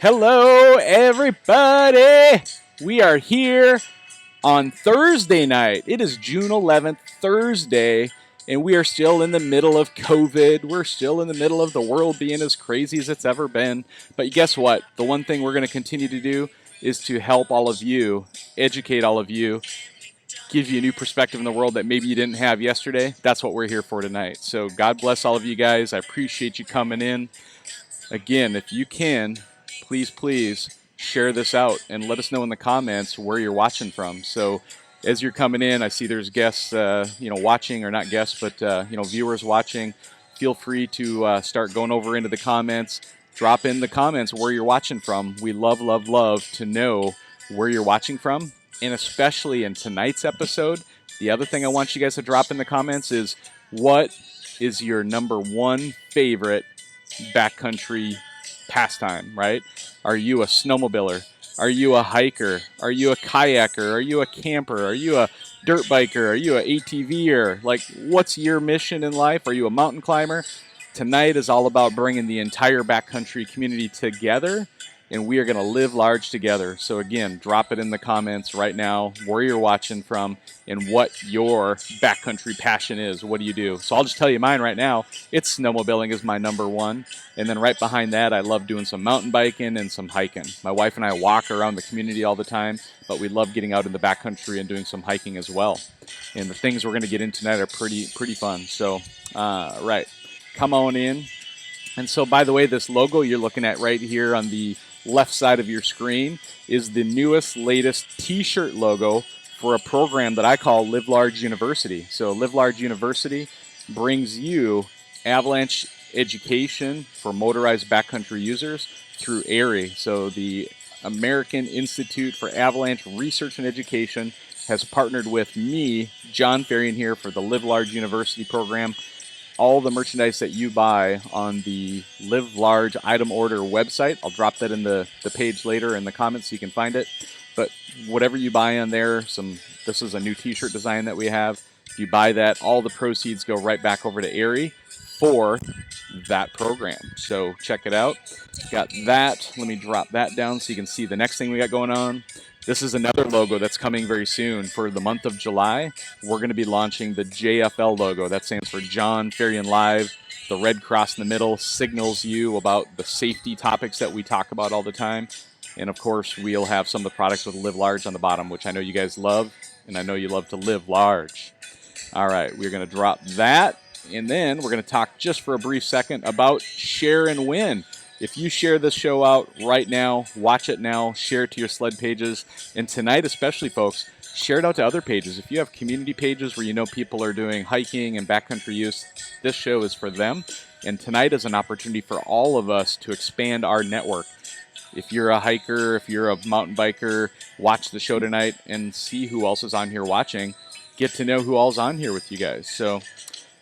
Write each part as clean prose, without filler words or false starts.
Hello, everybody. We are here on Thursday night. It is June 11th, Thursday, and we are still in the middle of COVID. We're still in the middle of the world being as crazy as it's ever been. But guess what? The one thing we're going to continue to do is to help all of you, educate all of you, give you a new perspective in the world that maybe you didn't have yesterday. That's what we're here for tonight. So God bless all of you guys. I appreciate you coming in. Again, if you can, please share this out and let us know in the comments where you're watching from. So as you're coming in, I see there's guests, watching, or not guests, but viewers watching. Feel free to start going over into the comments. Drop in the comments where you're watching from. We love to know where you're watching from, and especially in tonight's episode. The other thing I want you guys to drop in the comments is, what is your number one favorite backcountry pastime, right? Are you a snowmobiler? Are you a hiker? Are you a kayaker? Are you a camper? Are you a dirt biker? Are you a ATVer? Like, what's your mission in life? Are you a mountain climber? Tonight is all about bringing the entire backcountry community together, and we are going to live large together. So again, drop it in the comments right now where you're watching from and what your backcountry passion is. What do you do? So I'll just tell you mine right now. It's snowmobiling is my number one. And then right behind that, I love doing some mountain biking and some hiking. My wife and I walk around the community all the time, but we love getting out in the backcountry and doing some hiking as well. And the things we're going to get into tonight are pretty fun. So, right, come on in. And so, by the way, this logo you're looking at right here on the left side of your screen is the latest t-shirt logo for a program that I call Live Large University. So Live Large University brings you avalanche education for motorized backcountry users through AIRI. So the American Institute for Avalanche Research and Education has partnered with me, Jon Ferrian, here for the Live Large University program. All the merchandise that you buy on the Live Large item order website, I'll drop that in the page later in the comments so you can find it. But whatever you buy on there, this is a new t-shirt design that we have. If you buy that, all the proceeds go right back over to AIRI for that program. So check it out. Got that. Let me drop that down so you can see the next thing we got going on. This is another logo that's coming very soon. For the month of July, we're going to be launching the JFL logo. That stands for Jon Ferrian Live. The red cross in the middle signals you about the safety topics that we talk about all the time. And of course, we'll have some of the products with Live Large on the bottom, which I know you guys love, and I know you love to live large. All right, we're going to drop that, and then we're going to talk just for a brief second about Share and Win. If you share this show out right now, watch it now, share it to your sled pages, and tonight especially, folks, share it out to other pages. If you have community pages where you know people are doing hiking and backcountry use, this show is for them. And tonight is an opportunity for all of us to expand our network. If you're a hiker, if you're a mountain biker, watch the show tonight and see who else is on here watching. Get to know who all's on here with you guys. So,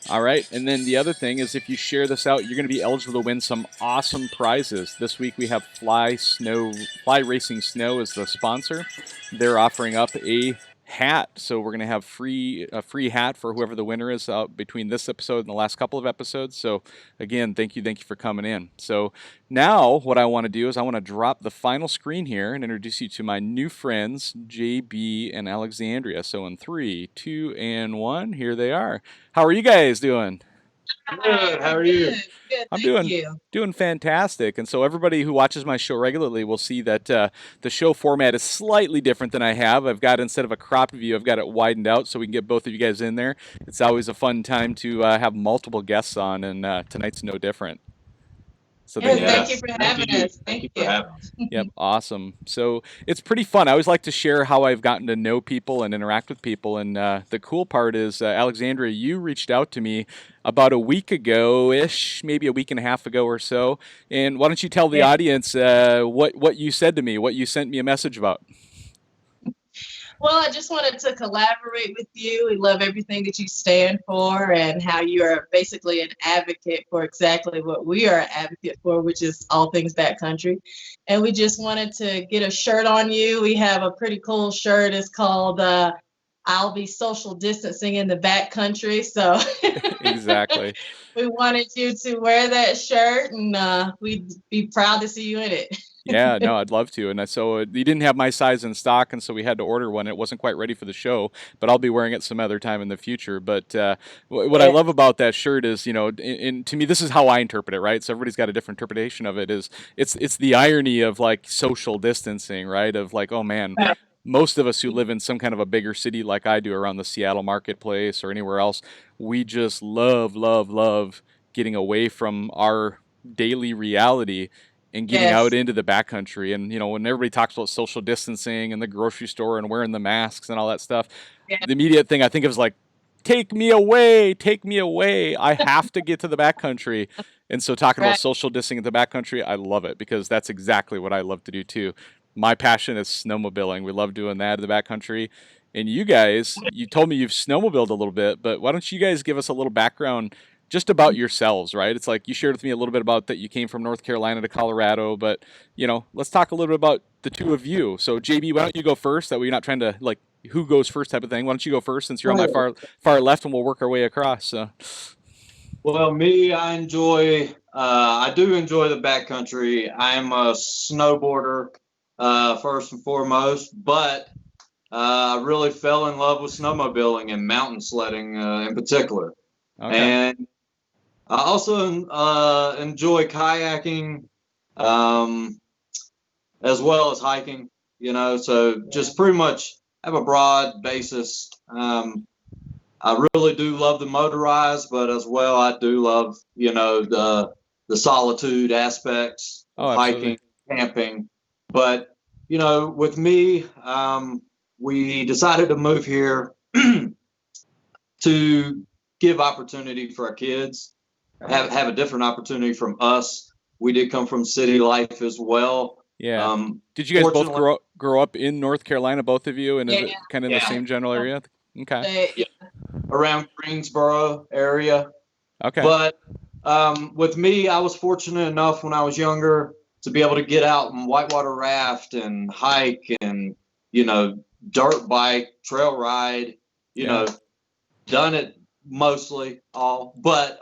all right. And then the other thing is, if you share this out, you're going to be eligible to win some awesome prizes. This week we have Fly Racing Snow as the sponsor. They're offering up a hat, so we're going to have a free hat for whoever the winner is out between this episode and the last couple of episodes. So again, thank you for coming in. So now what I want to do is I want to drop the final screen here and introduce you to my new friends, JB and Alexandria. So in 3, 2, and 1, here they are. How are you guys doing? Good. How are you? Good, I'm thank you. doing fantastic. And so everybody who watches my show regularly will see that the show format is slightly different than I have. I've got, instead of a cropped view, I've got it widened out so we can get both of you guys in there. It's always a fun time to have multiple guests on, and tonight's no different. So Yes, then, thank you for having us. Thank you Thank for you. having us. Yep, awesome. So it's pretty fun. I always like to share how I've gotten to know people and interact with people. And the cool part is, Alexandria, you reached out to me about a week ago-ish, maybe a week and a half ago or so. And why don't you tell the Yeah. audience what you said to me, what you sent me a message about? Well, I just wanted to collaborate with you. We love everything that you stand for and how you are basically an advocate for exactly what we are an advocate for, which is all things backcountry. And we just wanted to get a shirt on you. We have a pretty cool shirt. It's called I'll Be Social Distancing in the Backcountry. So Exactly. we wanted you to wear that shirt, and we'd be proud to see you in it. Yeah, no, I'd love to. And so you didn't have my size in stock, and so we had to order one. It wasn't quite ready for the show, but I'll be wearing it some other time in the future. But what I Yeah. love about that shirt is, and to me, this is how I interpret it, right? So everybody's got a different interpretation of it. Is it's the irony of like social distancing, right? Of like, oh man, Right. most of us who live in some kind of a bigger city like I do around the Seattle marketplace or anywhere else, we just love, love, love getting away from our daily reality and getting out Yes. into the backcountry. And when everybody talks about social distancing and the grocery store and wearing the masks and all that stuff, Yeah. the immediate thing I think of is like, take me away, take me away. I have to get to the backcountry. And so talking about Right. social distancing at the backcountry, I love it because that's exactly what I love to do too. My passion is snowmobiling. We love doing that in the backcountry. And you guys, you told me you've snowmobiled a little bit, but why don't you guys give us a little background just about yourselves, right? It's like you shared with me a little bit about that you came from North Carolina to Colorado, but let's talk a little bit about the two of you. So JB, why don't you go first? That way you're not trying to like who goes first type of thing. Why don't you go first since you're on my far left, and we'll work our way across. So. Well, me, I do enjoy the backcountry. I'm a snowboarder, first and foremost, but I really fell in love with snowmobiling and mountain sledding in particular. Okay. And I also enjoy kayaking, as well as hiking, so just pretty much have a broad basis. I really do love the motorized, but as well, I do love, the solitude aspects of hiking, camping. But, with me, we decided to move here to give opportunity for our kids, have a different opportunity from us. We did come from city life as well. Yeah. Did you guys both grow up in North Carolina, both of you? And is it kind of in the same general area? Okay. Yeah. Around Greensboro area. Okay. But with me, I was fortunate enough when I was younger to be able to get out and whitewater raft and hike and, dirt bike, trail ride, done it mostly all. But,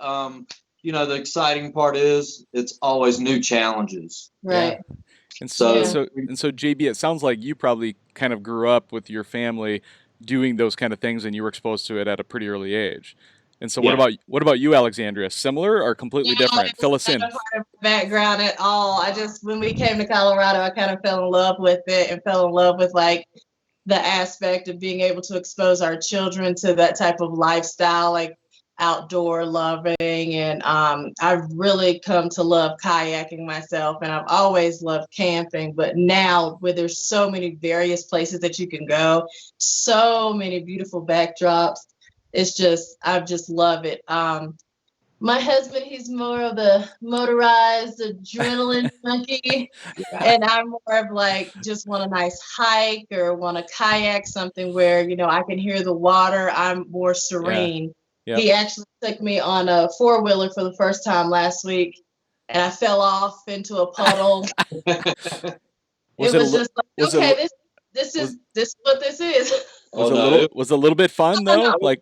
the exciting part is it's always new challenges. Right. Yeah. And so JB, it sounds like you probably kind of grew up with your family doing those kind of things and you were exposed to it at a pretty early age. And so what about you, Alexandria? Similar or completely different? Fill us in. Not part of my background at all. When we came to Colorado, I kind of fell in love with it and fell in love with like the aspect of being able to expose our children to that type of lifestyle, like outdoor loving. And I've really come to love kayaking myself, and I've always loved camping. But now, where there's so many various places that you can go, so many beautiful backdrops, I just love it. My husband, he's more of the motorized adrenaline junkie, and I'm more of like just want a nice hike or want to kayak something where I can hear the water. I'm more serene. Yeah. He actually took me on a four-wheeler for the first time last week, and I fell off into a puddle. It was just like, okay, this is what this is. Was it a little bit fun though? Like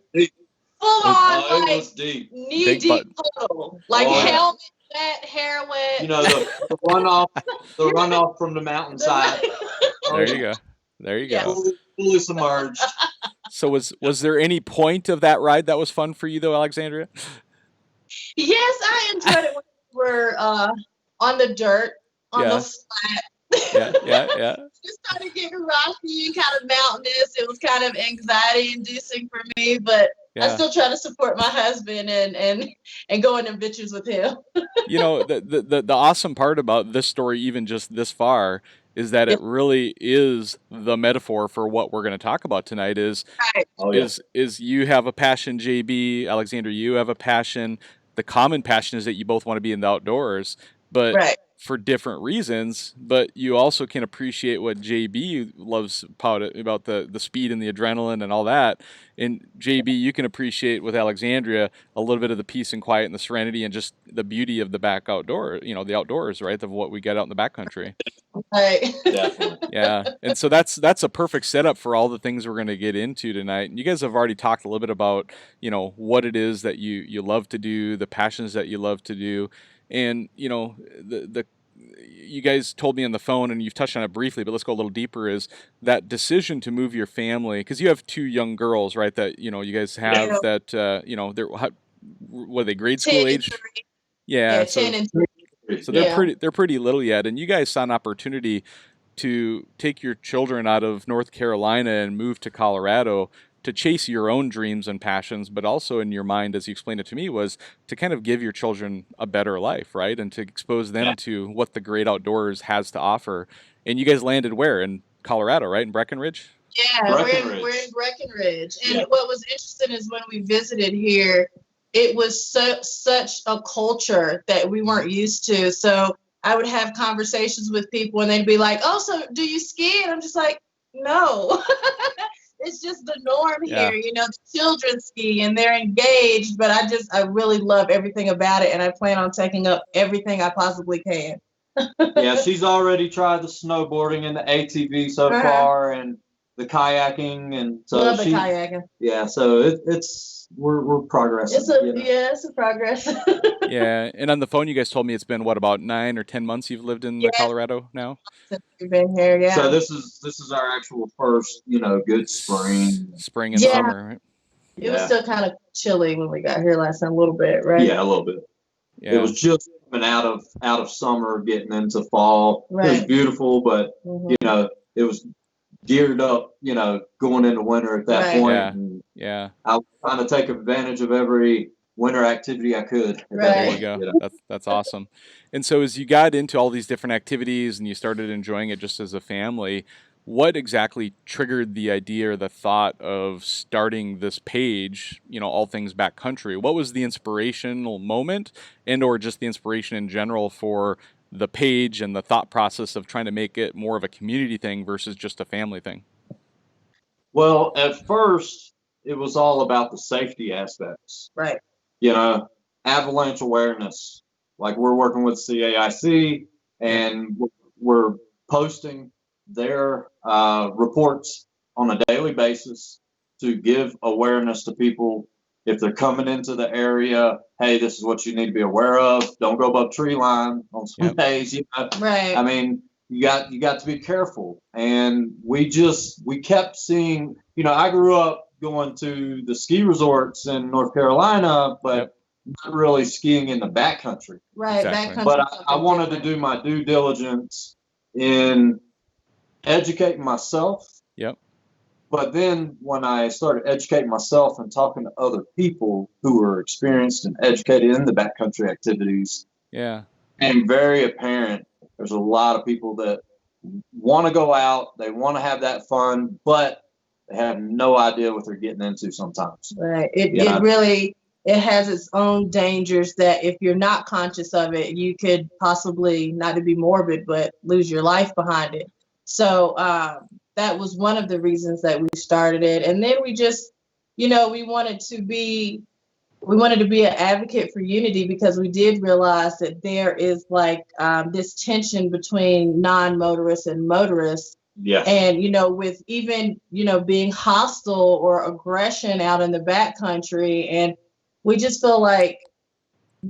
full on, it like was deep. knee-deep puddle, like helmet wet, hair wet. The runoff from the mountainside. There you go. Fully submerged. So was there any point of that ride that was fun for you though, Alexandria? Yes, I enjoyed it when we were on the dirt, on the flat. Yeah. It started getting rocky and kind of mountainous. It was kind of anxiety inducing for me, but I still try to support my husband and go on adventures with him. The awesome part about this story, even just this far, is that it really is the metaphor for what we're going to talk about tonight. Is you have a passion, JB, Alexandra, you have a passion. The common passion is that you both want to be in the outdoors, but for different reasons. But you also can appreciate what JB loves about the speed and the adrenaline and all that. And JB, you can appreciate with Alexandria a little bit of the peace and quiet and the serenity and just the beauty of the the outdoors, right? Of what we get out in the backcountry. Right. Definitely. Yeah. And so that's a perfect setup for all the things we're going to get into tonight. And you guys have already talked a little bit about, what it is that you love to do, the passions that you love to do. And, you guys told me on the phone, and you've touched on it briefly, but let's go a little deeper, is that decision to move your family, because you have 2 young girls, right, that, you guys have Yeah. that, they're, what are they, grade 10 school and age? 3. Yeah, Yeah, so 10 and 3. so Yeah. they're pretty little yet, and you guys saw an opportunity to take your children out of North Carolina and move to Colorado to chase your own dreams and passions, but also in your mind, as you explained it to me, was to kind of give your children a better life, right? And to expose them to what the great outdoors has to offer. And you guys landed where? In Colorado, right? In Breckenridge? Yeah, we're in Breckenridge. And what was interesting is when we visited here, it was such a culture that we weren't used to. So I would have conversations with people and they'd be like, "Oh, so do you ski?" And I'm just like, "No." It's just the norm Yeah. here. The children ski and they're engaged, but I really love everything about it, and I plan on taking up everything I possibly can. Yeah, she's already tried the snowboarding and the ATV so far, and the kayaking, and so love the kayaking. Yeah, so we're progressing. It's a progress. Yeah, and on the phone, you guys told me it's been what, about 9 or 10 months you've lived in Colorado now? Since we've been here, yeah. So this is our actual first, good spring and summer, right? It was still kind of chilly when we got here last time, a little bit, right? Yeah, a little bit. Yeah. It was just coming out of summer, getting into fall. Right. It was beautiful, but it was geared up, going into winter at that point. Yeah. I was trying to take advantage of every winter activity I could. There you go. That's awesome. And so as you got into all these different activities and you started enjoying it just as a family, what exactly triggered the idea or the thought of starting this page, All Things Backcountry? What was the inspirational moment and or just the inspiration in general for the page and the thought process of trying to make it more of a community thing versus just a family thing? Well, at first, it was all about the safety aspects. Right. Avalanche awareness. Like, we're working with CAIC, and we're posting their reports on a daily basis to give awareness to people. If they're coming into the area, hey, this is what you need to be aware of. Don't go above tree line on some days. Right. I mean, you got to be careful. And we kept seeing, I grew up going to the ski resorts in North Carolina, but not really skiing in the backcountry. Right. Exactly. But I wanted to do my due diligence in educating myself. Yep. But then when I started educating myself and talking to other people who were experienced and educated in the backcountry activities, and very apparent there's a lot of people that want to go out, they want to have that fun, but they have no idea what they're getting into sometimes. Right. It really has its own dangers that if you're not conscious of it, you could possibly, not to be morbid, but lose your life behind it. So that was one of the reasons that we started it. And then we just, we wanted to be an advocate for unity, because we did realize that there is this tension between non-motorists and motorists. Yeah. And, with even, being hostile or aggression out in the backcountry. And we just feel like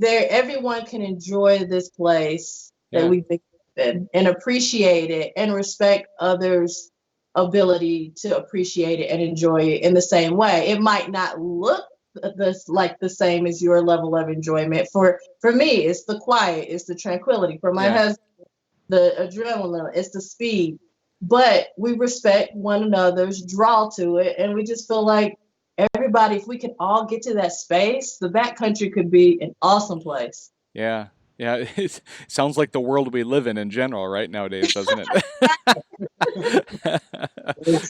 everyone can enjoy this place that we've been given and appreciate it and respect others' ability to appreciate it and enjoy it in the same way. It might not look the same as your level of enjoyment. For me, it's the quiet, it's the tranquility. For my husband, the adrenaline, it's the speed. But we respect one another's draw to it, and we just feel like everybody, if we could all get to that space, the backcountry could be an awesome place. Yeah. Yeah, it sounds like the world we live in general right nowadays, doesn't it?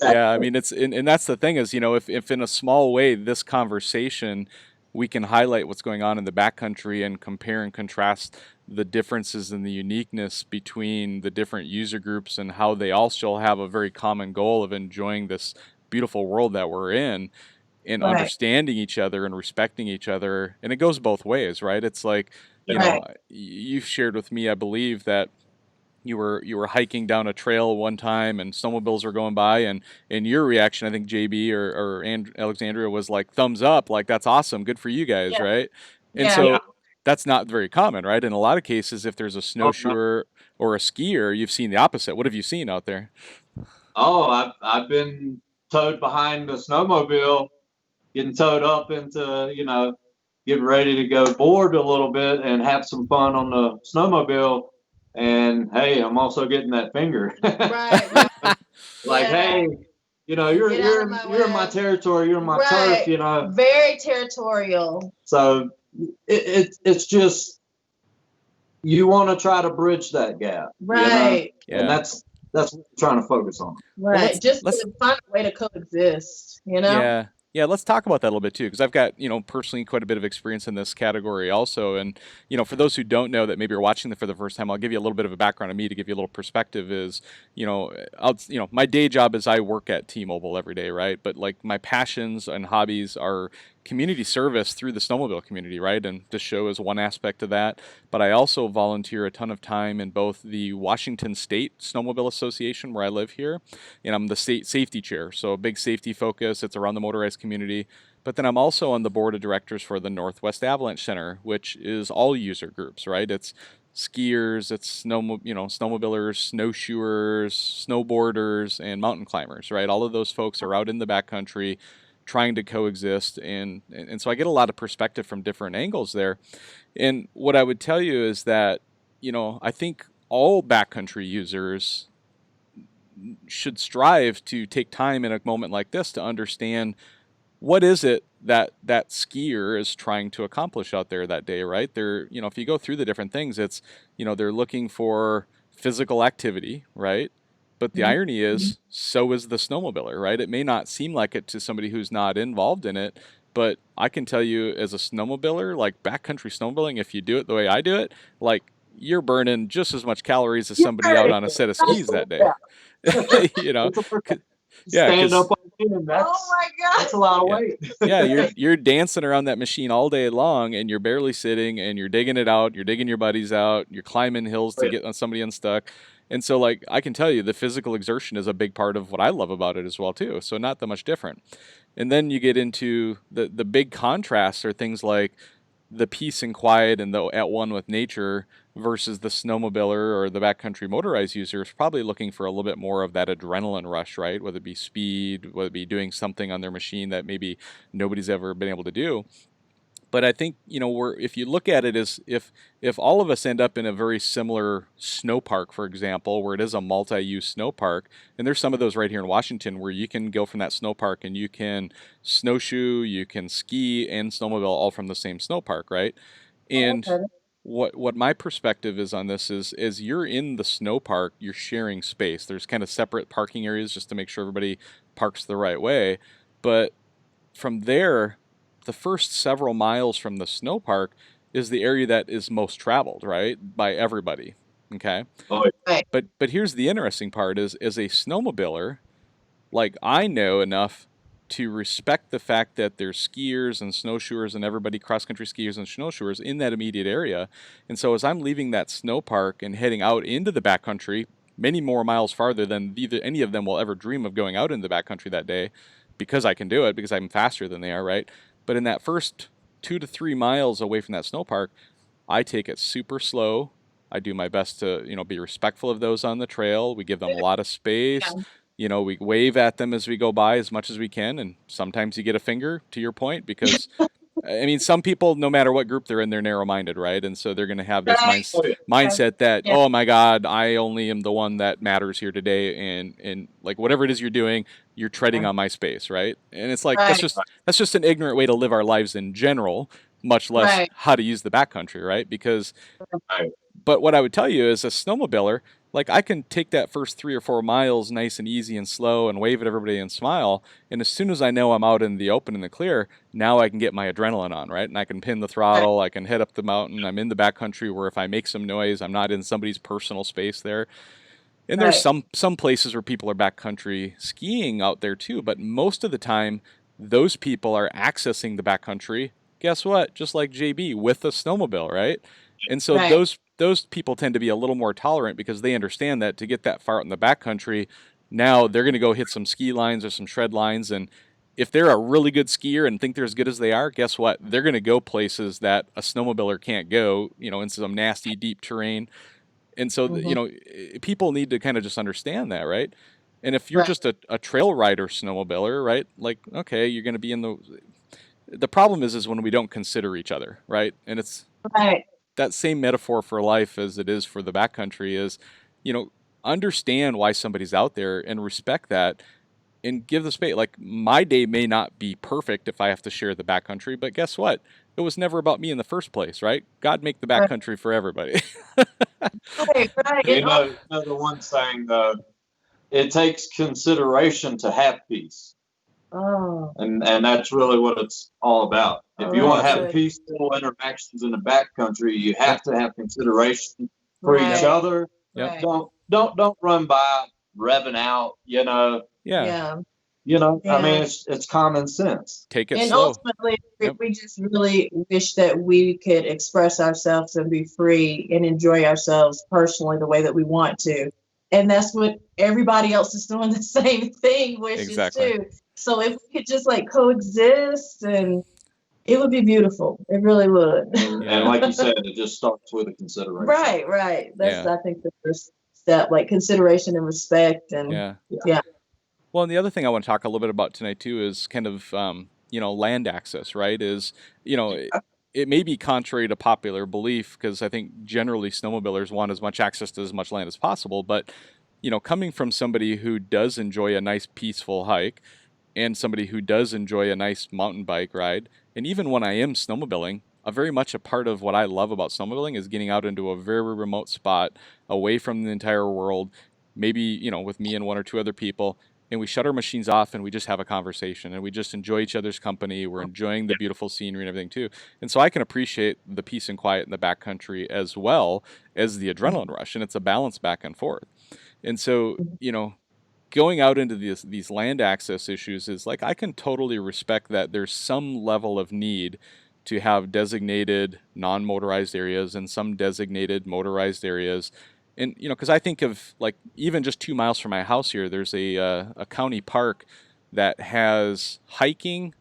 Yeah, I mean, and that's the thing is, if in a small way this conversation, we can highlight what's going on in the backcountry and compare and contrast the differences and the uniqueness between the different user groups and how they all still have a very common goal of enjoying this beautiful world that we're in. And understanding each other and respecting each other. And it goes both ways, right? It's like, you've shared with me, I believe, that you were hiking down a trail one time and snowmobiles were going by, and your reaction, I think JB or Alexandria, was like thumbs up, like that's awesome, good for you guys, right? And that's not very common, right? In a lot of cases, if there's a Oh, no. snowshoer or a skier, you've seen the opposite. What have you seen out there? Oh, I've been towed behind the snowmobile, getting towed up into, getting ready to go board a little bit and have some fun on the snowmobile. And hey, I'm also getting that finger. Right. Like, Yeah. hey, you're Get out of my you're in my way. territory, you're in my turf, Right. Very territorial. So it's just you want to try to bridge that gap, Right. Yeah. and that's what we're trying to focus on. Right. Just to find a way to coexist, Yeah. Yeah, let's talk about that a little bit too, because I've got, personally quite a bit of experience in this category also. And, for those who don't know that maybe are watching for the first time, I'll give you a little bit of a background on me to give you a little perspective is, my day job is I work at T-Mobile every day, right? But like my passions and hobbies are community service through the snowmobile community, right? And this show is one aspect of that. But I also volunteer a ton of time in both the Washington State Snowmobile Association, where I live here, and I'm the state safety chair. So a big safety focus. It's around the motorized community. But then I'm also on the board of directors for the Northwest Avalanche Center, which is all user groups, right? It's skiers, it's snowmobilers, snowshoers, snowboarders, and mountain climbers, right? All of those folks are out in the backcountry trying to coexist, and so I get a lot of perspective from different angles there. And what I would tell you is that, I think all backcountry users should strive to take time in a moment like this to understand what is it that that skier is trying to accomplish out there that day, right? They're, if you go through the different things, it's, they're looking for physical activity, right? But the irony is, so is the snowmobiler, right? It may not seem like it to somebody who's not involved in it, but I can tell you as a snowmobiler, like backcountry snowmobiling, if you do it the way I do it, like you're burning just as much calories as somebody out on a set of skis that day. Yeah, stand up on the end, Oh my God. that's a lot of weight. Yeah, you're dancing around that machine all day long, and you're barely sitting, and you're digging it out, you're digging your buddies out, you're climbing hills to get on somebody unstuck. And so, like, I can tell you the physical exertion is a big part of what I love about it as well, too. So not that much different. And then you get into the big contrasts are things like the peace and quiet and the at one with nature versus the snowmobiler or the backcountry motorized user is probably looking for a little bit more of that adrenaline rush, right? Whether it be speed, whether it be doing something on their machine that maybe nobody's ever been able to do. But I think, if you look at it as if all of us end up in a very similar snow park, for example, where it is a multi-use snow park, and there's some of those right here in Washington where you can go from that snow park and you can snowshoe, you can ski and snowmobile all from the same snow park, right? And what my perspective is on this is you're in the snow park, you're sharing space. There's kind of separate parking areas just to make sure everybody parks the right way. But from there, the first several miles from the snow park is the area that is most traveled, right, by everybody. Okay. Oh, Right. But here's the interesting part is as a snowmobiler, like I know enough to respect the fact that there's skiers and snowshoers and everybody cross-country skiers and snowshoers in that immediate area. And so as I'm leaving that snow park and heading out into the backcountry, many more miles farther than either any of them will ever dream of going out into the backcountry that day, because I can do it, because I'm faster than they are, right? But in that first 2 to 3 miles away from that snow park, I take it super slow. I do my best to, be respectful of those on the trail. We give them a lot of space. We wave at them as we go by as much as we can. And sometimes you get a finger, to your point, because I mean, some people, no matter what group they're in, they're narrow-minded, right? And so they're going to have this mindset that, oh my God, I only am the one that matters here today, and like whatever it is you're doing, you're treading on my space, right? And it's like that's just an ignorant way to live our lives in general, much less how to use the backcountry, right? Because, but what I would tell you is a snowmobiler, like I can take that first 3 or 4 miles nice and easy and slow and wave at everybody and smile. And as soon as I know I'm out in the open and the clear, now I can get my adrenaline on, right? And I can pin the throttle, I can head up the mountain. I'm in the backcountry where if I make some noise, I'm not in somebody's personal space there. And there's some places where people are backcountry skiing out there too, but most of the time, those people are accessing the backcountry. Guess what? Just like JB with a snowmobile, right? And so those people tend to be a little more tolerant because they understand that to get that far out in the backcountry, now they're going to go hit some ski lines or some shred lines, and if they're a really good skier and think they're as good as they are, guess what? They're going to go places that a snowmobiler can't go, in some nasty, deep terrain. And so, people need to kind of just understand that, right? And if you're Right. just a trail rider snowmobiler, right? Like, okay, you're going to be in the problem is when we don't consider each other, right? And it's Right. that same metaphor for life as it is for the backcountry is, understand why somebody's out there and respect that and give the space. Like, my day may not be perfect if I have to share the backcountry, but guess what? It was never about me in the first place, right? God make the Right. backcountry for everybody. Right. You know the one saying, it takes consideration to have peace. Oh. And that's really what it's all about. If you want to have Good. peaceful interactions in the backcountry, you have to have consideration for Right. each other. Right. Don't run by revving out, Yeah. Yeah. I mean, it's common sense. Take it And slow. ultimately, Yep. we just really wish that we could express ourselves and be free and enjoy ourselves personally the way that we want to. And that's what everybody else is doing, the same thing, wishes Exactly. too. So if we could just like coexist, and it would be beautiful. It really would. And like you said, it just starts with a consideration. Right. That's, Yeah. I think, the first step, like consideration and respect. And Yeah. Well, and the other thing I want to talk a little bit about tonight too is kind of land access, right? Is it may be contrary to popular belief, because I think generally snowmobilers want as much access to as much land as possible. But coming from somebody who does enjoy a nice peaceful hike, and somebody who does enjoy a nice mountain bike ride, and even when I am snowmobiling, very much a part of what I love about snowmobiling is getting out into a very remote spot, away from the entire world, maybe with me and one or two other people, and we shut our machines off and we just have a conversation and we just enjoy each other's company. We're enjoying the beautiful scenery and everything too. And so I can appreciate the peace and quiet in the backcountry as well as the adrenaline rush, and it's a balance back and forth. And so, going out into these land access issues is like, I can totally respect that there's some level of need to have designated non-motorized areas and some designated motorized areas. And because I think of, like, even just 2 miles from my house here, there's a county park that has hiking,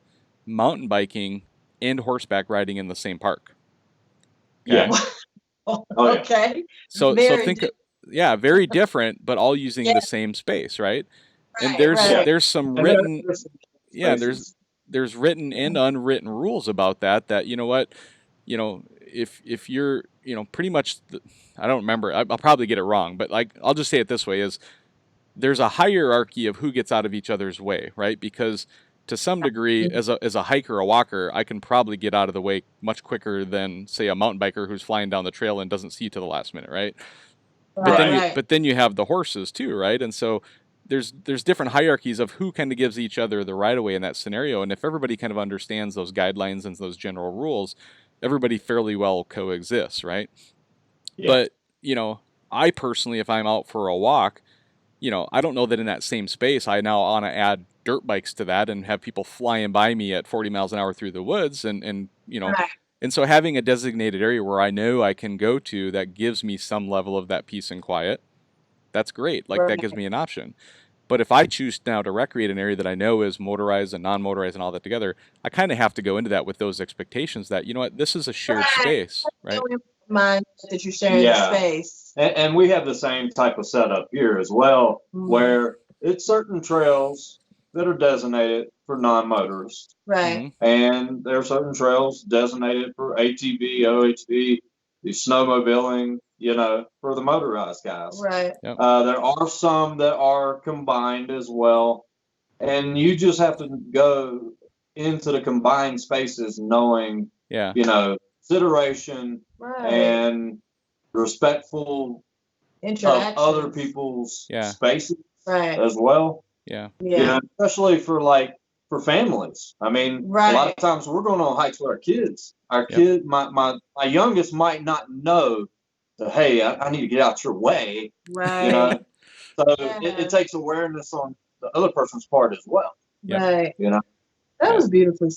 mountain biking, and horseback riding in the same park. Yeah. Okay. So Very think, very different, but all using the same space, right? And there's some written, there's written and unwritten rules about that. If you're, pretty much, I don't remember, I'll probably get it wrong, but like, I'll just say it this way: is there's a hierarchy of who gets out of each other's way, right? Because to some degree, as a hiker or a walker, I can probably get out of the way much quicker than, say, a mountain biker who's flying down the trail and doesn't see you to the last minute, right? But then you have the horses too, right? And so there's different hierarchies of who kind of gives each other the right of way in that scenario. And if everybody kind of understands those guidelines and those general rules, everybody fairly well coexists, right? Yeah. But I personally, if I'm out for a walk, I don't know that in that same space I now want to add dirt bikes to that and have people flying by me at 40 miles an hour through the woods, and and so having a designated area where I know I can go to that gives me some level of that peace and quiet, that's great. Like, that gives me an option. But if I choose now to recreate an area that I know is motorized and non-motorized and all that together, I kind of have to go into that with those expectations that, this is a shared space, right? Mind that you're sharing the space. And we have the same type of setup here as well, where it's certain trails that are designated for non-motorists. Right. And there are certain trails designated for ATV, OHV, the snowmobiling, for the motorized guys. Right. Yep. There are some that are combined as well. And you just have to go into the combined spaces knowing, consideration and respectful of other people's spaces as well. Yeah. Especially for families. I mean, a lot of times we're going on hikes with our kids. Our kid, my youngest might not know that, hey, I need to get out your way. Right. So it takes awareness on the other person's part as well. Right. That was beautiful.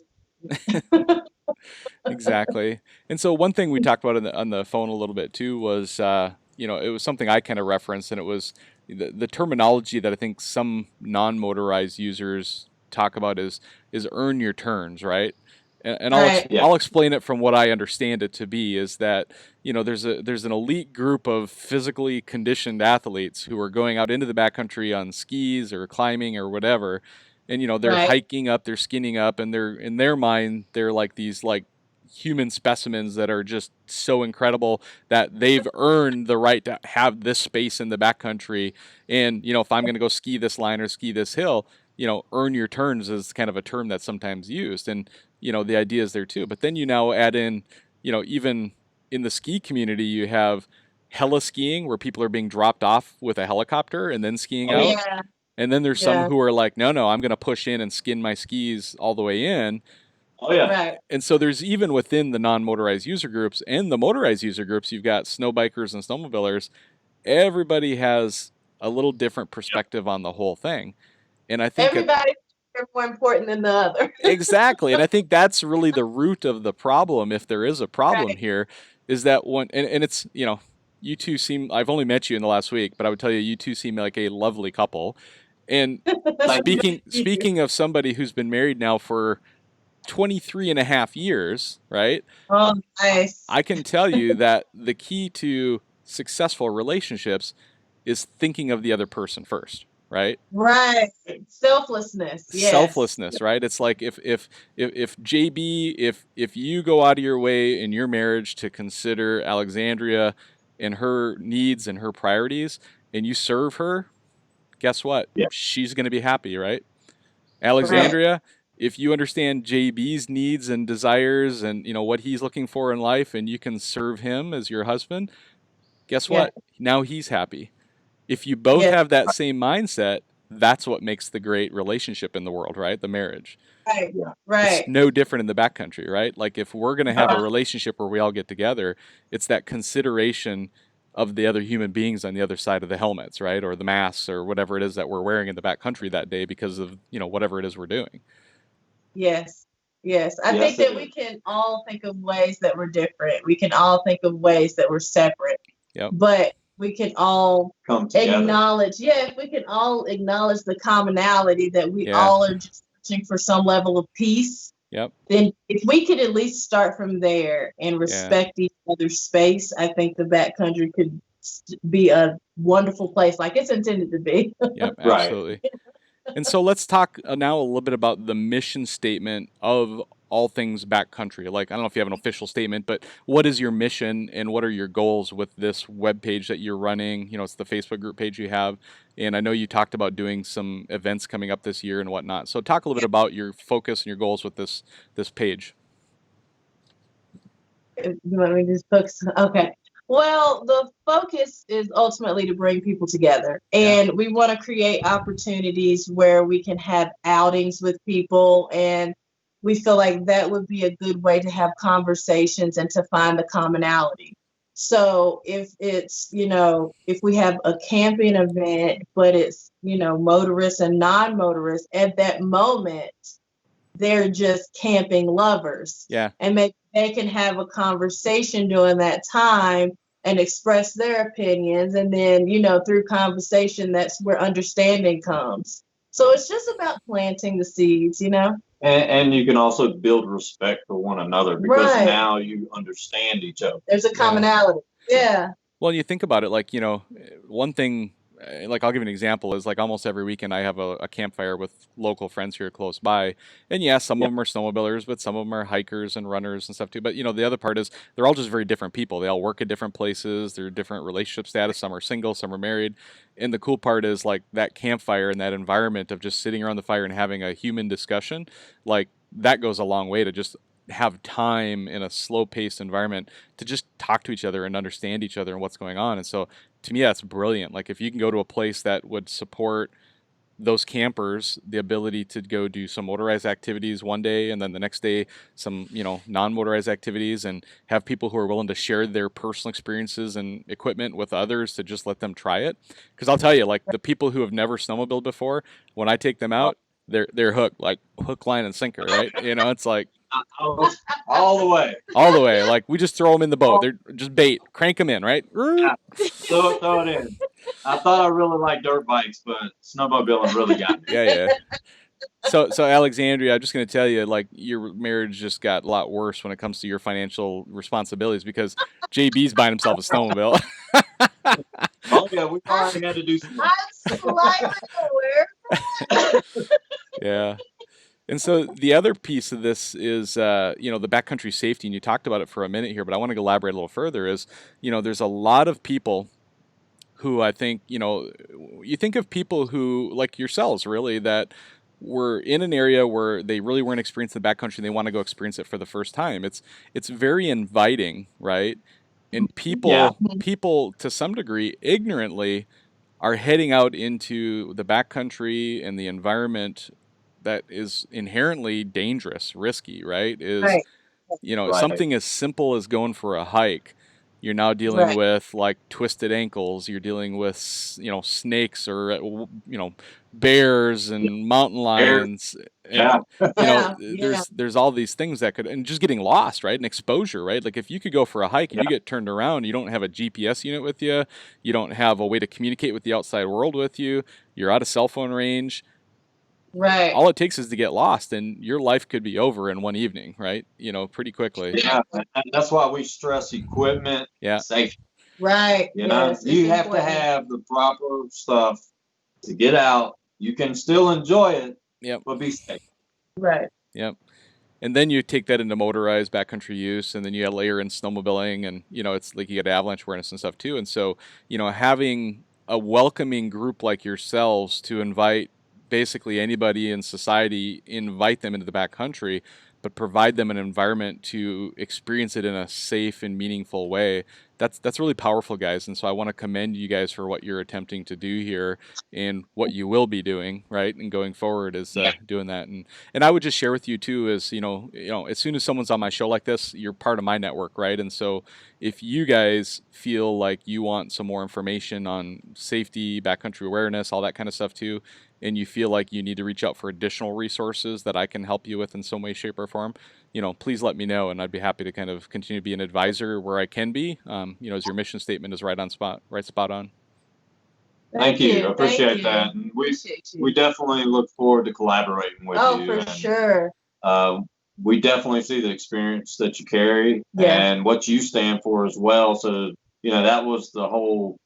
Exactly. And so one thing we talked about on the phone a little bit too was, it was something I kind of referenced, and it was the terminology that I think some non-motorized users talk about is earn your turns, right? And Right. I'll explain it from what I understand it to be is that, you know, there's an elite group of physically conditioned athletes who are going out into the backcountry on skis or climbing or whatever, and you know they're Right. hiking up, they're skinning up, and they're in their mind they're like these like human specimens that are just so incredible that they've earned the right to have this space in the backcountry. And you know, if I'm going to go ski this line or ski this hill, you know, earn your turns is kind of a term that's sometimes used, and you know the idea is there too. But then you now add in, you know, even in the ski community, you have heli skiing where people are being dropped off with a helicopter and then skiing out. Yeah. And then there's some Yeah. who are like, no, I'm going to push in and skin my skis all the way in. Oh yeah. Right. And so there's even within the non-motorized user groups and the motorized user groups, you've got snow bikers and snowmobilers. Everybody has a little different perspective on the whole thing. And I think Everybody's more important than the other. exactly. And I think that's really the root of the problem, if there is a problem Right. here, is that one, and it's, you know, you two seem, I've only met you in the last week, but I would tell you, you two seem like a lovely couple. And speaking of somebody who's been married now for 23 and a half years, right? Oh, nice. I can tell you that the key to successful relationships is thinking of the other person first, right? Right. Selflessness. Yes. Selflessness, right? It's like if JB, if you go out of your way in your marriage to consider Alexandria and her needs and her priorities, and you serve her, guess what? Yeah. She's going to be happy, right? Alexandria, if you understand JB's needs and desires and you know what he's looking for in life, and you can serve him as your husband, guess what? Now he's happy. If you both have that same mindset, that's what makes the great relationship in the world, right? The marriage. Right. Yeah. Right. It's no different in the backcountry, right? Like if we're going to have a relationship where we all get together, it's that consideration of the other human beings on the other side of the helmets, right? Or the masks or whatever it is that we're wearing in the backcountry that day because of, you know, whatever it is we're doing. Yes. Yes. I Yes, think that it we is. can all think of ways that we're different. We can all think of ways that we're separate. Yep. But we can all Come together. acknowledge, we can all acknowledge the commonality that we Yeah. all are just searching for some level of peace. Yep. Then if we could at least start from there and respect each other's space, I think the backcountry could be a wonderful place like it's intended to be. Yep, Right. absolutely. And so let's talk now a little bit about the mission statement of All Things Backcountry. Like, I don't know if you have an official statement, but what is your mission and what are your goals with this webpage that you're running? You know, it's the Facebook group page you have. And I know you talked about doing some events coming up this year and whatnot. So talk a little bit about your focus and your goals with this page. You want me to just focus? Okay. Well, the focus is ultimately to bring people together. And we want to create opportunities where we can have outings with people. And we feel like that would be a good way to have conversations and to find the commonality. So if it's, you know, if we have a camping event, but it's, you know, motorists and non-motorists, at that moment, they're just camping lovers. Yeah. And maybe they can have a conversation during that time and express their opinions. And then, you know, through conversation, that's where understanding comes. So it's just about planting the seeds, you know? And you can also build respect for one another because Right. now you understand each other. There's a commonality. Yeah. Well, you think about it, like, you know, one thing, like I'll give you an example, is like almost every weekend I have a campfire with local friends here close by. And yeah, some of them are snowmobilers, but some of them are hikers and runners and stuff too. But, you know, the other part is they're all just very different people. They all work at different places. They're different relationship status. Some are single, some are married. And the cool part is like that campfire and that environment of just sitting around the fire and having a human discussion, like that goes a long way to just have time in a slow-paced environment to just talk to each other and understand each other and what's going on. And so to me, that's brilliant. Like if you can go to a place that would support those campers, the ability to go do some motorized activities one day and then the next day some, you know, non-motorized activities, and have people who are willing to share their personal experiences and equipment with others to just let them try it. Because I'll tell you, like the people who have never snowmobiled before, when I take them out, they're hooked, like hook, line, and sinker, right? You know, it's like All the way. all the way. Like we just throw them in the boat. They're just bait. Crank them in, right? Throw it in. I thought I really liked dirt bikes, but snowmobiling really got me. Yeah. So Alexandria, I'm just going to tell you, like, your marriage just got a lot worse when it comes to your financial responsibilities because JB's buying himself a snowmobile. Oh yeah, we I, already had to do some. I'm slightly aware. Yeah. And so the other piece of this is, the backcountry safety, and you talked about it for a minute here, but I want to elaborate a little further. Is there's a lot of people who I think, you think of people who, like yourselves, really, that were in an area where they really weren't experiencing the backcountry and they want to go experience it for the first time. It's very inviting, right? And Yeah, people to some degree ignorantly are heading out into the backcountry and the environment that is inherently dangerous, risky, right? Is Right, right. something as simple as going for a hike. You're now dealing right. with like twisted ankles. You're dealing with snakes or bears Yeah, and mountain there- lions, yeah, and Yeah, yeah, there's all these things that could, and just getting lost, right? And exposure, right? Like if you could go for a hike and yeah, you get turned around, you don't have a GPS unit with you, you don't have a way to communicate with the outside world with you, you're out of cell phone range. right. All it takes is to get lost, and your life could be over in one evening, right? Pretty quickly. yeah. And that's why we stress equipment and Yeah. safety. Right. Yes, it's You have to important. have the proper stuff to get out. You can still enjoy it, Yep. but be safe. Right. Yep. And then you take that into motorized backcountry use, and then you layer in snowmobiling, and it's like you get avalanche awareness and stuff too. And so, having a welcoming group like yourselves to invite basically anybody in society, invite them into the backcountry, but provide them an environment to experience it in a safe and meaningful way. That's really powerful, guys. And so I want to commend you guys for what you're attempting to do here and what you will be doing, right? And going forward is Yeah, doing that. And I would just share with you too is as soon as someone's on my show like this, you're part of my network, right? And so if you guys feel like you want some more information on safety, backcountry awareness, all that kind of stuff too, and you feel like you need to reach out for additional resources that I can help you with in some way, shape, or form, please let me know, and I'd be happy to kind of continue to be an advisor where I can be. As your mission statement is right spot on. thank you. I Thank appreciate you. that. And Appreciate you. we definitely look forward to collaborating with Oh, you. for And sure. we definitely see the experience that you carry Yeah. and what you stand for as well. So, that was the whole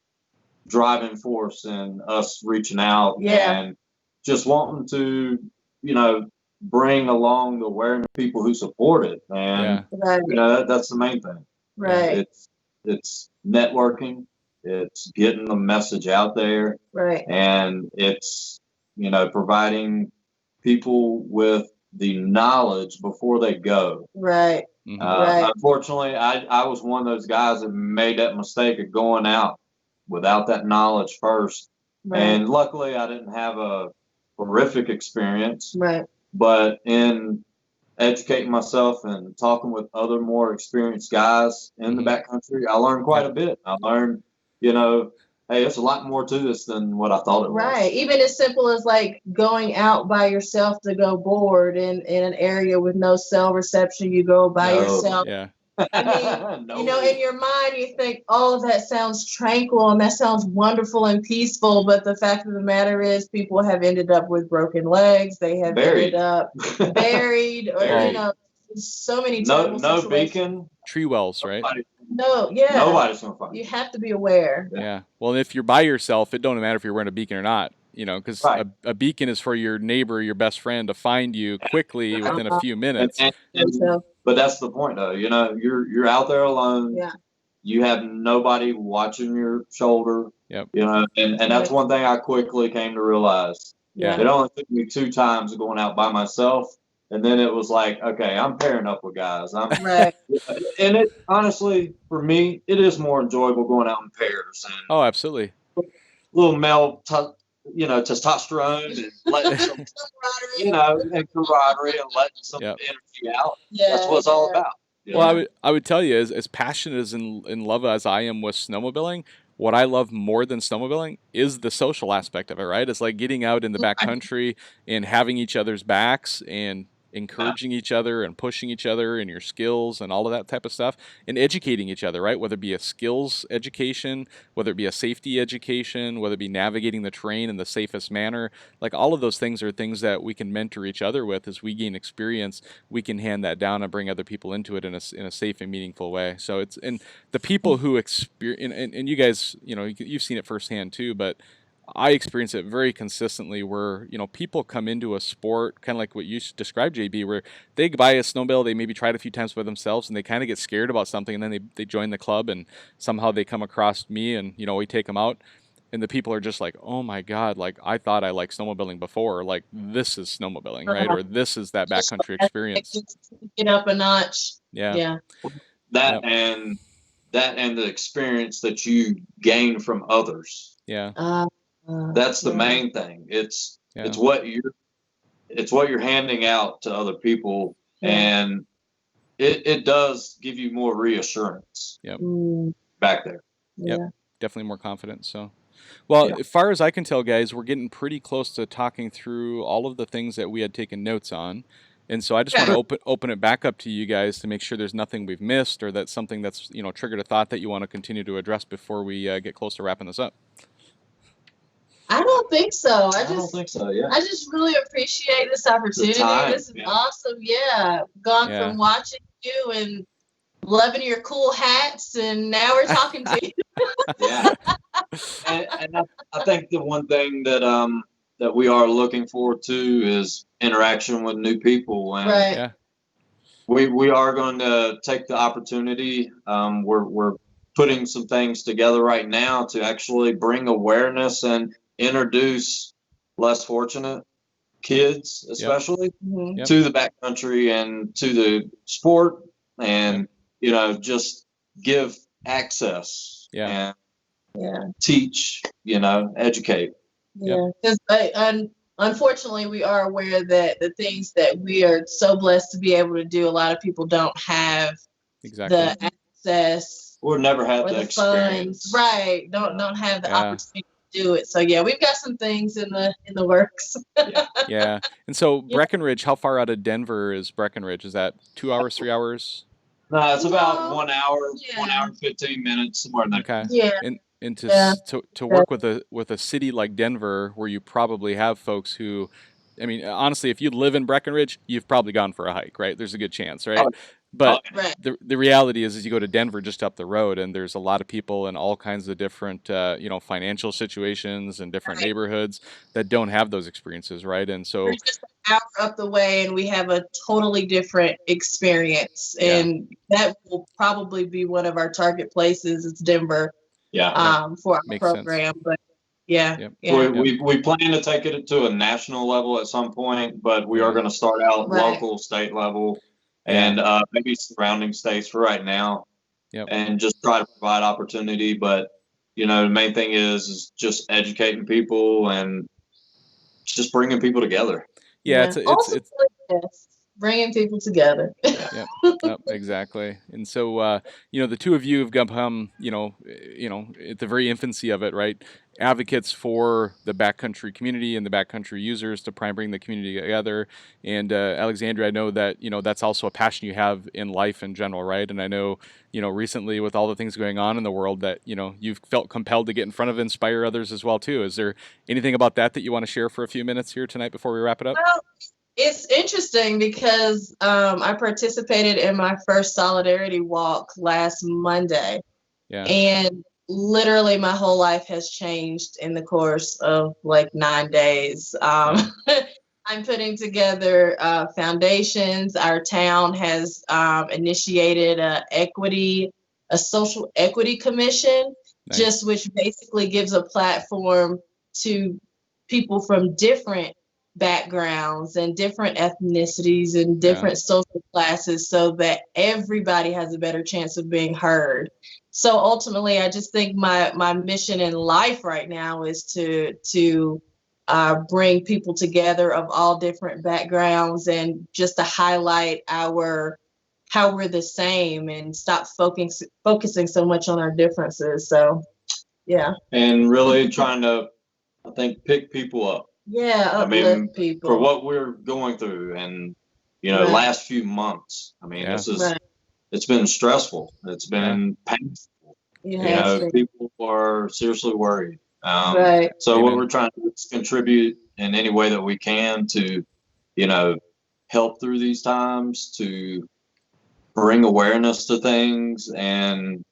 driving force in us reaching out Yeah. and just wanting to, bring along the awareness of people who support it. And, Yeah. Right. that's the main thing. Right. It's networking, it's getting the message out there, Right. and it's, providing people with the knowledge before they go. Right. Mhm. Right. Unfortunately, I was one of those guys that made that mistake of going out without that knowledge first. Right. And luckily, I didn't have a horrific experience. Right. But in educating myself and talking with other more experienced guys in the Mhm. backcountry, I learned quite a bit. I learned, hey, there's a lot more to this than what I thought it was. Right. Even as simple as like going out by yourself to go board in an area with no cell reception, you go by No. yourself. Yeah. I mean, No. in your mind, you think, oh, that sounds tranquil and that sounds wonderful and peaceful. But the fact of the matter is, people have ended up with broken legs. They have Buried. ended up buried, or, Buried. so many No, terrible no situations. beacon. Tree wells, right? No, yeah. Nobody's gonna find You you. have to be aware. Yeah. Well, if you're by yourself, it don't matter if you're wearing a beacon or not, because Right. a beacon is for your neighbor, your best friend, to find you quickly within a few minutes. But that's the point, though. You're out there alone. Yeah. You have nobody watching your shoulder. Yep. And that's one thing I quickly came to realize. Yeah. It only took me 2 times going out by myself, and then it was like, okay, I'm pairing up with guys. Right. And it honestly, for me, it is more enjoyable going out in pairs and Oh, absolutely. little male, testosterone and letting some, and camaraderie and letting some Yep. energy out. Yeah, That's what it's all yeah. about. Well, I would tell you, as passionate as in love as I am with snowmobiling, what I love more than snowmobiling is the social aspect of it, right? It's like getting out in the backcountry and having each other's backs and encouraging each other and pushing each other in your skills and all of that type of stuff, and educating each other, right? Whether it be a skills education, whether it be a safety education, whether it be navigating the terrain in the safest manner, like all of those things are things that we can mentor each other with. As we gain experience, we can hand that down and bring other people into it in a safe and meaningful way. So it's, and the people who experience, and you guys, you've seen it firsthand too, but I experience it very consistently where, people come into a sport, kind of like what you described, JB, where they buy a snowmobile, they maybe try it a few times by themselves, and they kind of get scared about something, and then they join the club, and somehow they come across me, and, we take them out, and the people are just like, oh my God, like I thought I liked snowmobiling before, like this is snowmobiling, right? Or this is that backcountry experience. Get up a notch. Yeah. Yeah. That and the experience that you gain from others. Yeah. That's the main thing. It's what you're handing out to other people, and it does give you more reassurance. Yep. Back there. Yep. Definitely more confidence. So, well, as far as I can tell, guys, we're getting pretty close to talking through all of the things that we had taken notes on. And so I just want to open it back up to you guys to make sure there's nothing we've missed, or that's something that's, triggered a thought that you want to continue to address before we get close to wrapping this up. I don't think so. I don't think so. Yeah. I just really appreciate this opportunity. This is awesome. Yeah. Gone from watching you and loving your cool hats, and now we're talking to you. Yeah. And I think the one thing that we are looking forward to is interaction with new people, and right. we are going to take the opportunity. We're putting some things together right now to actually bring awareness and introduce less fortunate kids, especially to the backcountry and to the sport, and just give access and teach, educate. Yeah, because unfortunately, we are aware that the things that we are so blessed to be able to do, a lot of people don't have the access or never had the experience. Funds. Right? Don't have the opportunity to do it. So we've got some things in the works. Yeah. And so Breckenridge, how far out of Denver is Breckenridge? Is that 2 hours, 3 hours? No, it's about 1 hour, 1 hour and 15 minutes, somewhere in there. Okay. Yeah. And to work with a city like Denver, where you probably have folks who, I mean, honestly, if you live in Breckenridge, you've probably gone for a hike, right? There's a good chance, right? But the reality is you go to Denver just up the road, and there's a lot of people in all kinds of different, financial situations and different neighborhoods that don't have those experiences, right? And so we're just an hour up the way, and we have a totally different experience, and that will probably be one of our target places. It's Denver. For our program, but we plan to take it to a national level at some point, but we are going to start out local, state level, and maybe surrounding states for right now, and just try to provide opportunity. But the main thing is just educating people and just bringing people together. It's bringing people together. Yep, exactly. And so, the two of you have become, at the very infancy of it, right? Advocates for the backcountry community and the backcountry users to try and bring the community together. And Alexandria, I know that, that's also a passion you have in life in general, right? And I know, recently with all the things going on in the world that, you've felt compelled to get in front of, inspire others as well, too. Is there anything about that you want to share for a few minutes here tonight before we wrap it up? Well, it's interesting because I participated in my first solidarity walk last Monday. And literally my whole life has changed in the course of 9 days. I'm putting together foundations. Our town has initiated a social equity commission, which basically gives a platform to people from different backgrounds and different ethnicities and different social classes, so that everybody has a better chance of being heard. So ultimately, I just think my mission in life right now is to bring people together of all different backgrounds, and just to highlight how we're the same, and stop focusing so much on our differences. So and really trying to, I think, pick people up. Uplift people for what we're going through, and last few months. I mean, it's been stressful. It's been painful. People are seriously worried. So what we're trying to do is contribute in any way that we can to, help through these times, to bring awareness to things, and,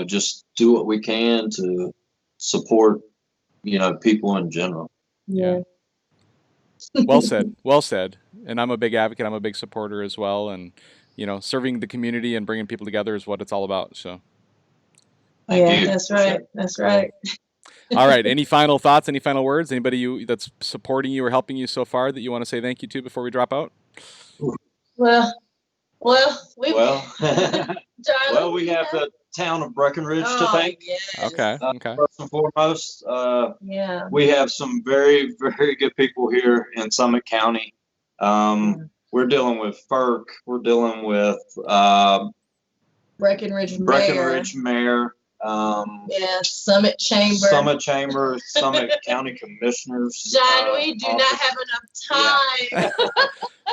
just do what we can to support, people in general. Yeah. Well said. Well said. And I'm a big advocate. I'm a big supporter as well. And, serving the community and bringing people together is what it's all about. So. Thank you. That's right. That's right. All right. Any final thoughts? Any final words? Anybody that's supporting you or helping you so far that you want to say thank you to before we drop out? Well, we have the town of Breckenridge to thank. Yes. Okay. First and foremost, we have some very, very good people here in Summit County. We're dealing with FERC. We're dealing with Breckenridge Mayor. Summit Chamber, Summit County Commissioners. John, we do not have enough time.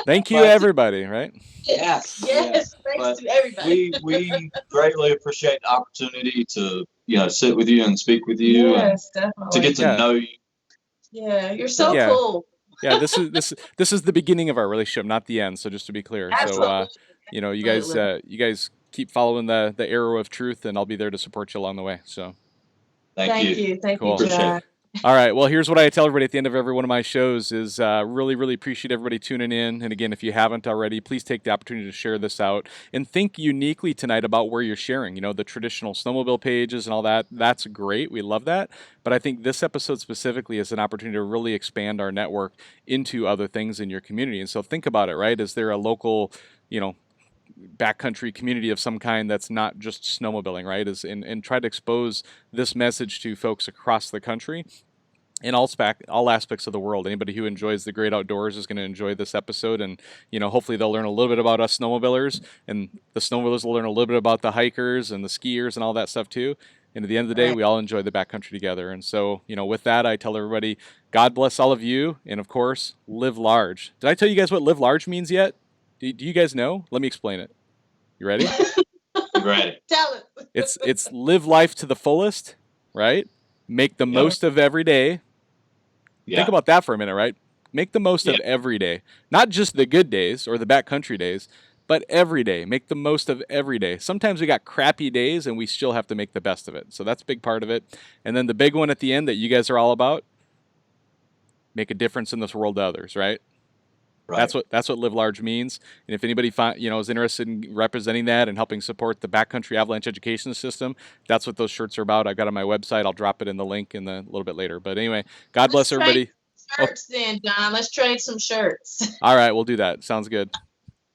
Thank you, everybody, right? Yes. Thanks to everybody. We greatly appreciate the opportunity to, sit with you and speak with you. Yes, definitely. To get to know you. Yeah, you're so cool. Yeah, this is the beginning of our relationship, not the end. So just to be clear, Absolutely. So you guys keep following the arrow of truth, and I'll be there to support you along the way. So thank you. Thank cool. you, John. All right. Well, here's what I tell everybody at the end of every one of my shows is really, really appreciate everybody tuning in. And again, if you haven't already, please take the opportunity to share this out and think uniquely tonight about where you're sharing. The traditional snowmobile pages and all that. That's great. We love that. But I think this episode specifically is an opportunity to really expand our network into other things in your community. And so think about it, right? Is there a local, backcountry community of some kind that's not just snowmobiling, right? And try to expose this message to folks across the country in all aspects of the world. Anybody who enjoys the great outdoors is going to enjoy this episode, and hopefully they'll learn a little bit about us snowmobilers, and the snowmobilers will learn a little bit about the hikers and the skiers and all that stuff too. And at the end of the day, we all enjoy the backcountry together. And so, with that, I tell everybody, God bless all of you, and of course, live large. Did I tell you guys what live large means yet? Do you guys know? Let me explain it. You ready? Ready. Tell it. It's live life to the fullest, right? Make the most of every day. Yeah. Think about that for a minute, right? Make the most of every day. Not just the good days or the backcountry days, but every day. Make the most of every day. Sometimes we got crappy days and we still have to make the best of it. So that's a big part of it. And then the big one at the end that you guys are all about, make a difference in this world to others, right? Right. That's what live large means. And if anybody is interested in representing that and helping support the backcountry avalanche education system, that's what those shirts are about. I've got it on my website. I'll drop it in the link a little bit later. But anyway, God bless everybody. Shirts then, John. Let's trade some shirts. All right, we'll do that. Sounds good.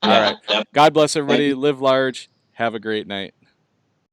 All right. God bless everybody. Live large. Have a great night.